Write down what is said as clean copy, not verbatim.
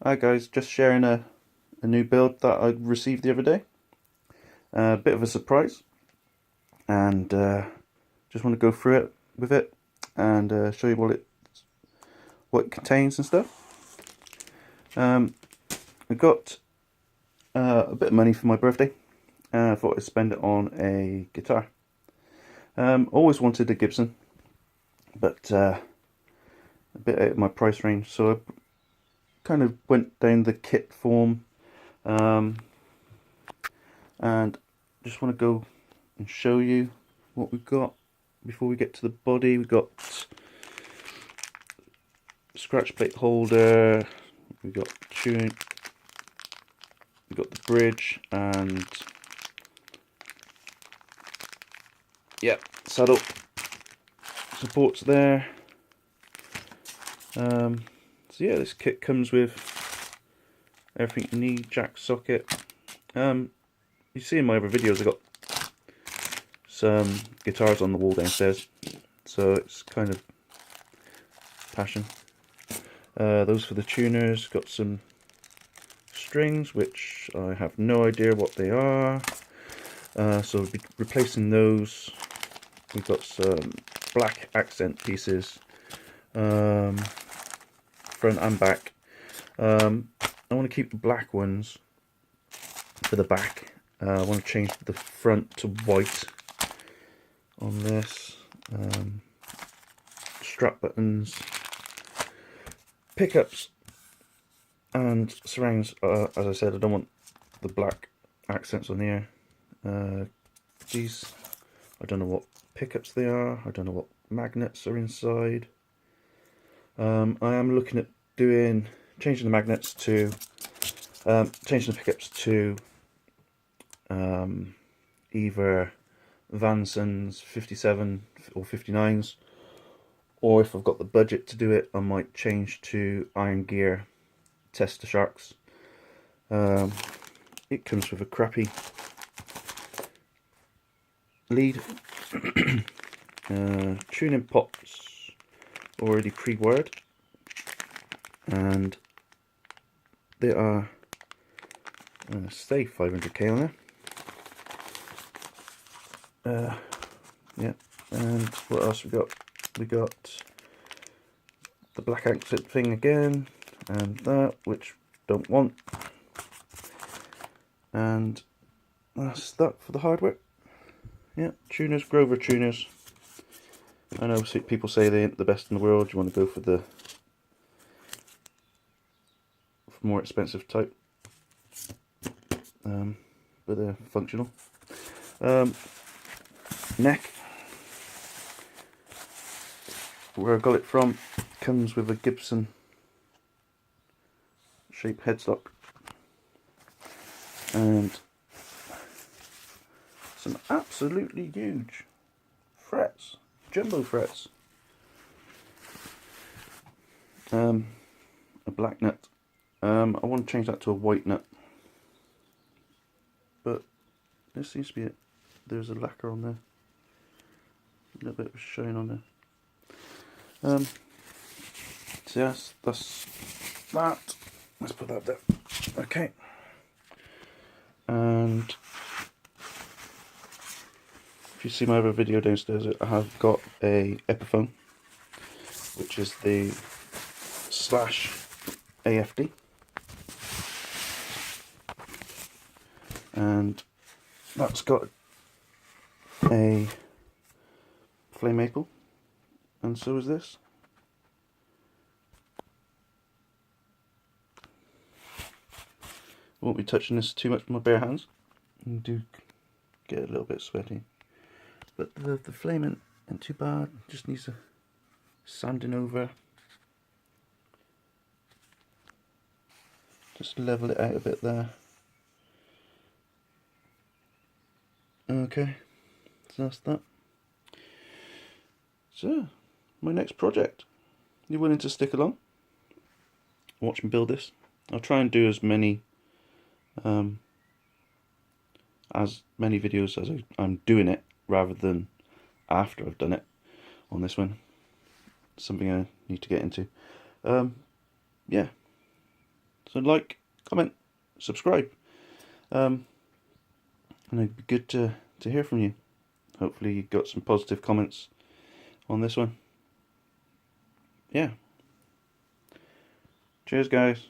Hi guys, just sharing a new build that I received the other day. A bit of a surprise, and just want to go through it with it and show you what it contains and stuff. I got a bit of money for my birthday. I thought I'd spend it on a guitar. Always wanted a Gibson, but a bit out of my price range, so I kind of went down the kit form. And just want to go and show you what we've got before we get to the body. We've got scratch plate holder, we've got tune, we've got the bridge, and yeah, saddle supports there. So yeah, this kit comes with everything you need. Jack socket. You see in my other videos I got some guitars on the wall downstairs, so it's kind of passion. Those for the tuners. Got some strings which I have no idea what they are, so we'll be replacing those. We've got some black accent pieces, front and back. I want to keep the black ones for the back. I want to change the front to white on this. Strap buttons, pickups and surrounds. As I said, I don't want the black accents on here. These, I don't know what pickups they are. I don't know what magnets are inside. I am looking at changing the magnets to changing the pickups to either Vanson's 57 or 59s, or if I've got the budget to do it, I might change to Iron Gear Tester Sharks. It comes with a crappy lead, tuning pots already pre-wired, and they are say 500k on there. Yeah, and what else we got? We got the black accent thing again, and that, which don't want, and that's that for the hardware. Yeah, tuners, Grover tuners. I know people say they ain't the best in the world. You want to go for more expensive type, but they're functional. Neck, where I got it from, comes with a Gibson shaped headstock and some absolutely huge frets, jumbo frets. A black nut. I want to change that to a white nut, but there seems to be there's a lacquer on there, a little bit of shine on there. So yes, that's that. Let's put that there. Okay. And if you see my other video downstairs, I have got a Headphone, which is the slash AFD, and that's got a flame maple, and so is this. I won't be touching this too much with my bare hands. I do get a little bit sweaty, but the flame ain't too bad. Just needs a sanding over. Just level it out a bit there. Okay, so that's that. So, my next project. You willing to stick along? Watch me build this. I'll try and do as many videos as I'm doing it, rather than after I've done it on this one. Something I need to get into. Yeah. So like, comment, subscribe. And it'd be good to hear from you. Hopefully you got some positive comments on this one. Yeah. Cheers guys.